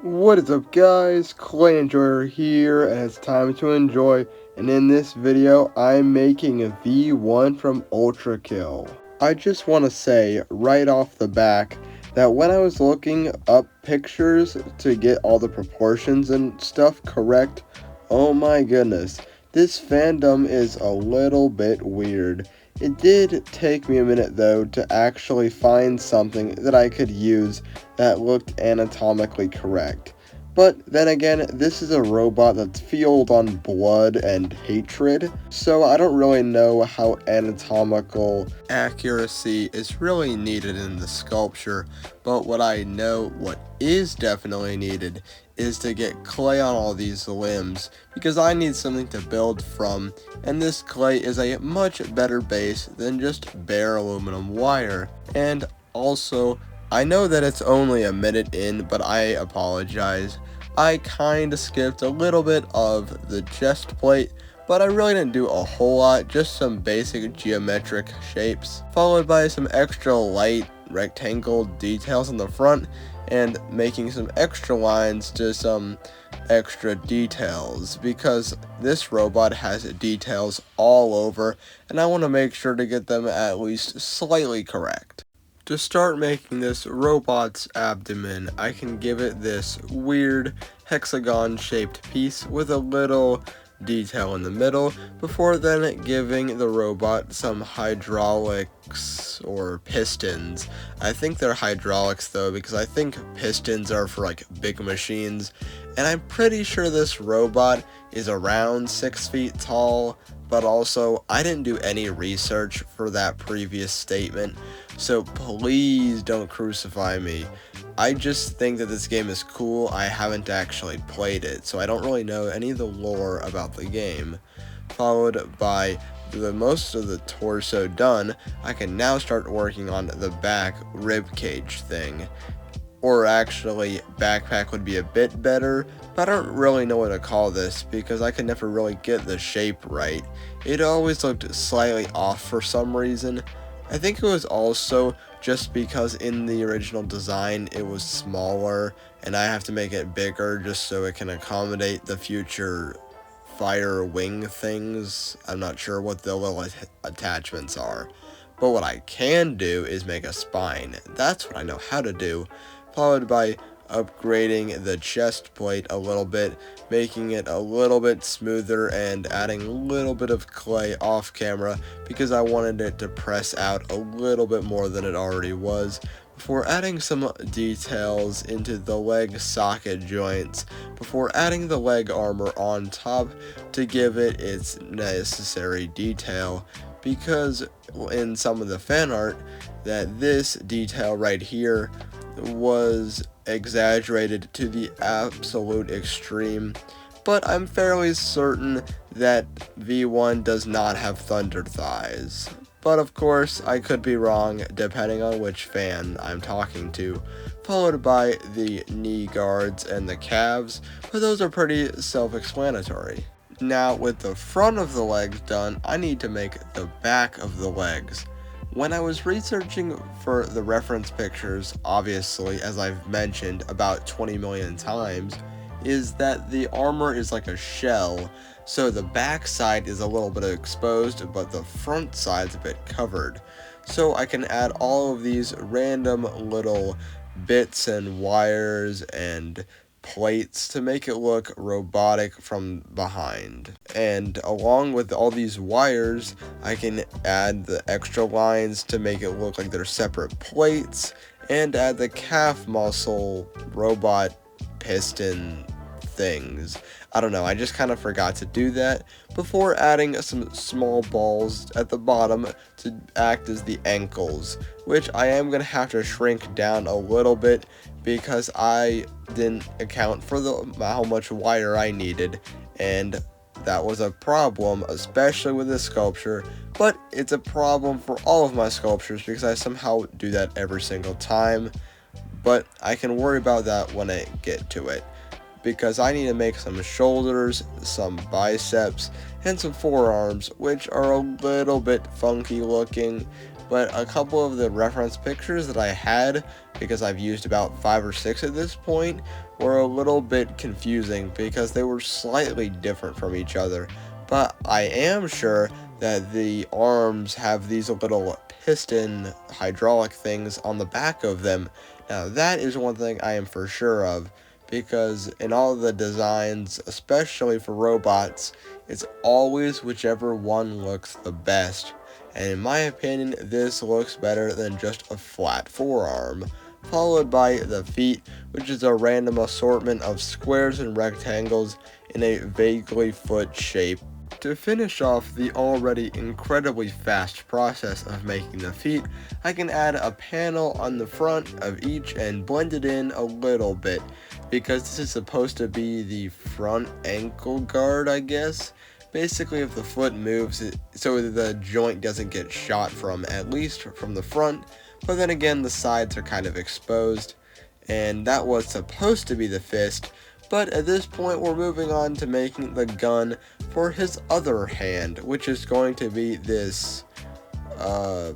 What is up, guys? Clay Enjoyer here, and it's time to enjoy. And in this video, I'm making a V1 from Ultrakill. I just want to say right off the back that when I was looking up pictures to get all the proportions and stuff correct, oh my goodness, this fandom is a little bit weird. It did take me a minute though to actually find something that I could use that looked anatomically correct. But then again, this is a robot that's fueled on blood and hatred, so I don't really know how anatomical accuracy is really needed in the sculpture, but what I know what is definitely needed is to get clay on all these limbs, because I need something to build from, and this clay is a much better base than just bare aluminum wire. And also, I know that it's only a minute in, but I apologize. I kinda skipped a little bit of the chest plate, but I really didn't do a whole lot, just some basic geometric shapes, followed by some extra light rectangle details on the front, and making some extra lines to some extra details, because this robot has details all over, and I want to make sure to get them at least slightly correct. To start making this robot's abdomen, I can give it this weird hexagon shaped piece with a little detail in the middle, before then giving the robot some hydraulics or pistons. I think they're hydraulics though, because I think pistons are for like big machines, and I'm pretty sure this robot is around 6 feet tall, but also I didn't do any research for that previous statement, so please don't crucify me. I just think that this game is cool. I haven't actually played it, so I don't really know any of the lore about the game. Followed by the most of the torso done, I can now start working on the back ribcage thing. Or actually, backpack would be a bit better, but I don't really know what to call this because I could never really get the shape right. It always looked slightly off for some reason. I think it was also just because in the original design it was smaller, and I have to make it bigger just so it can accommodate the future fire wing things. I'm not sure what the little attachments are. But what I can do is make a spine. That's what I know how to do. Followed by upgrading the chest plate a little bit, making it a little bit smoother and adding a little bit of clay off camera because I wanted it to press out a little bit more than it already was, before adding some details into the leg socket joints, before adding the leg armor on top to give it its necessary detail, because in some of the fan art that this detail right here was exaggerated to the absolute extreme, but I'm fairly certain that V1 does not have thunder thighs. But of course, I could be wrong depending on which fan I'm talking to, followed by the knee guards and the calves, but those are pretty self-explanatory. Now, with the front of the legs done, I need to make the back of the legs. When I was researching for the reference pictures, obviously, as I've mentioned about 20 million times, is that the armor is like a shell, so the back side is a little bit exposed, but the front side's a bit covered. So I can add all of these random little bits and wires and plates to make it look robotic from behind. And along with all these wires, I can add the extra lines to make it look like they're separate plates, and add the calf muscle robot piston things. I don't know, I just kind of forgot to do that, before adding some small balls at the bottom to act as the ankles, which I am going to have to shrink down a little bit because I didn't account for how much wire I needed, and that was a problem, especially with this sculpture, but it's a problem for all of my sculptures because I somehow do that every single time, but I can worry about that when I get to it, because I need to make some shoulders, some biceps, and some forearms, which are a little bit funky looking, but a couple of the reference pictures that I had, because I've used about 5 or 6 at this point, were a little bit confusing because they were slightly different from each other. But I am sure that the arms have these little piston hydraulic things on the back of them. Now that is one thing I am for sure of, because in all the designs, especially for robots, it's always whichever one looks the best. And in my opinion, this looks better than just a flat forearm. Followed by the feet, which is a random assortment of squares and rectangles in a vaguely foot shape. To finish off the already incredibly fast process of making the feet, I can add a panel on the front of each and blend it in a little bit, because this is supposed to be the front ankle guard, I guess. Basically, if the foot moves, so the joint doesn't get shot from, at least from the front, but then again, the sides are kind of exposed, and that was supposed to be the fist. But at this point, we're moving on to making the gun for his other hand, which is going to be this, I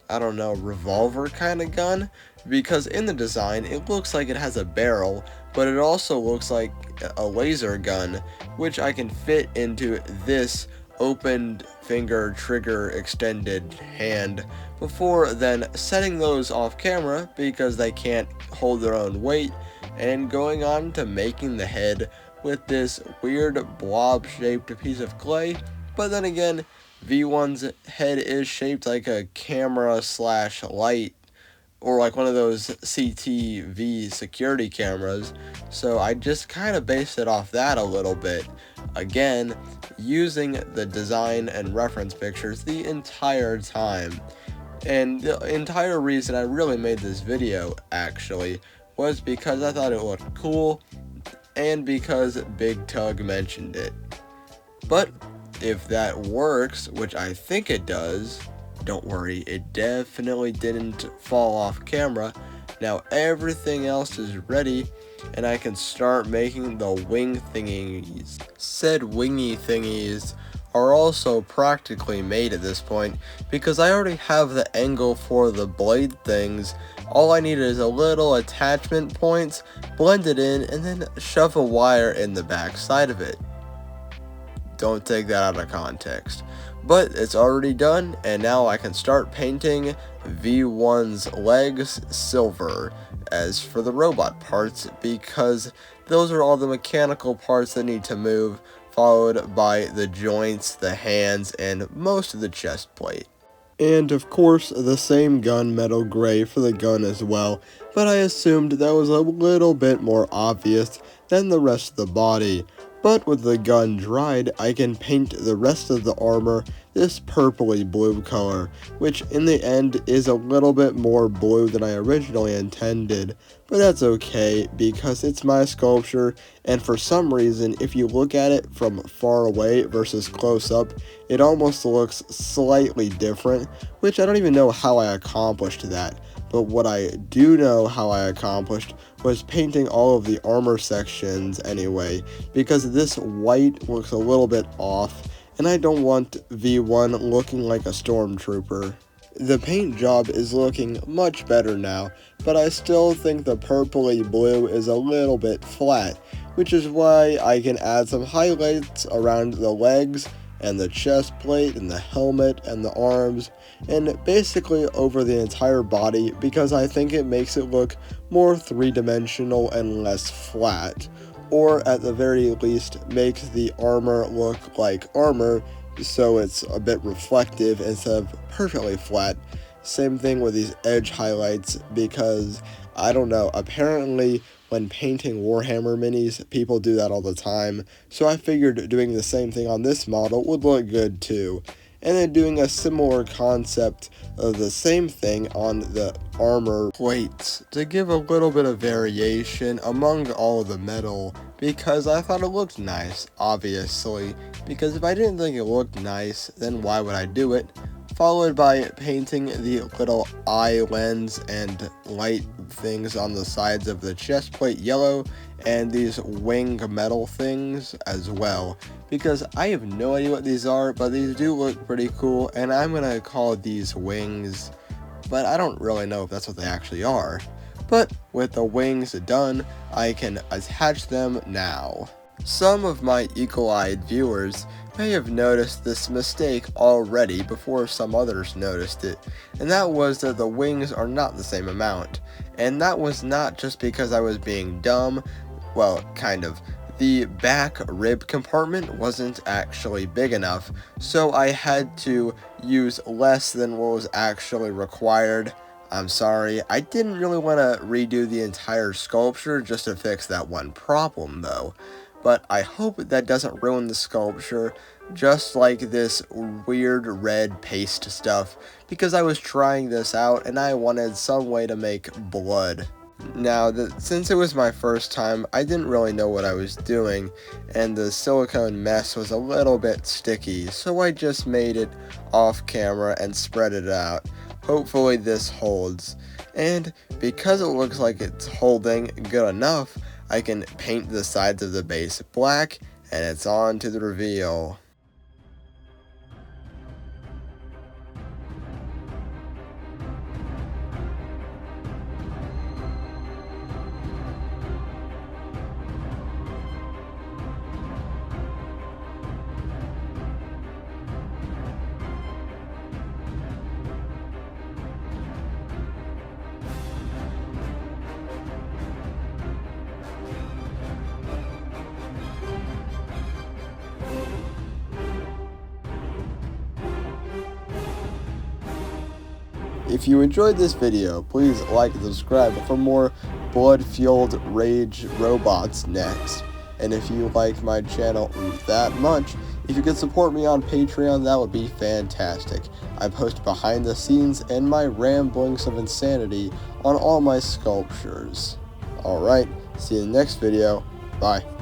don't know, revolver kind of gun. Because in the design, it looks like it has a barrel, but it also looks like a laser gun, which I can fit into this opened finger trigger extended hand, before then setting those off camera because they can't hold their own weight, and going on to making the head with this weird blob shaped piece of clay. But then again, V1's head is shaped like a camera slash light, or like one of those CTV security cameras, so I just kind of based it off that a little bit. Again, using the design and reference pictures the entire time. And the entire reason I really made this video, actually, was because I thought it looked cool, and because Big Tug mentioned it. But if that works, which I think it does, don't worry, it definitely didn't fall off camera. Now everything else is ready, and I can start making the wing thingies. Said wingy thingies are also practically made at this point, because I already have the angle for the blade things. All I need is a little attachment points, blend it in, and then shove a wire in the back side of it. Don't take that out of context. But it's already done, and now I can start painting V1's legs silver. As for the robot parts, because those are all the mechanical parts that need to move, followed by the joints, the hands, and most of the chest plate. And of course, the same gunmetal gray for the gun as well, but I assumed that was a little bit more obvious than the rest of the body. But with the gun dried, I can paint the rest of the armor this purpley blue color, which in the end is a little bit more blue than I originally intended, but that's okay because it's my sculpture, and for some reason, if you look at it from far away versus close up, it almost looks slightly different, which I don't even know how I accomplished that. But what I do know how I accomplished was painting all of the armor sections anyway, because this white looks a little bit off, and I don't want V1 looking like a stormtrooper. The paint job is looking much better now, but I still think the purpley blue is a little bit flat, which is why I can add some highlights around the legs, and the chest plate, and the helmet, and the arms, and basically over the entire body, because I think it makes it look more three-dimensional and less flat, or at the very least makes the armor look like armor, so it's a bit reflective instead of perfectly flat. Same thing with these edge highlights, because I don't know, apparently when painting Warhammer minis, people do that all the time, so I figured doing the same thing on this model would look good too. And then doing a similar concept of the same thing on the armor plates to give a little bit of variation among all of the metal, because I thought it looked nice, obviously, because if I didn't think it looked nice, then why would I do it? Followed by painting the little eye lens and light things on the sides of the chest plate yellow, and these wing metal things as well, because I have no idea what these are, but these do look pretty cool, and I'm gonna call these wings but I don't really know if that's what they actually are. But with the wings done, I can attach them now. Some of my eagle-eyed viewers may have noticed this mistake already before some others noticed it, and that was that the wings are not the same amount. And that was not just because I was being dumb, well, kind of. The back rib compartment wasn't actually big enough, so I had to use less than what was actually required. I'm sorry, I didn't really want to redo the entire sculpture just to fix that one problem though. But I hope that doesn't ruin the sculpture, just like this weird red paste stuff, because I was trying this out and I wanted some way to make blood. Now, since it was my first time, I didn't really know what I was doing, and the silicone mess was a little bit sticky, so I just made it off camera and spread it out. Hopefully this holds, and because it looks like it's holding good enough, I can paint the sides of the base black, and it's on to the reveal. If you enjoyed this video, please like and subscribe for more blood-fueled rage robots next. And if you like my channel that much, if you could support me on Patreon, that would be fantastic. I post behind the scenes and my ramblings of insanity on all my sculptures. Alright, see you in the next video. Bye.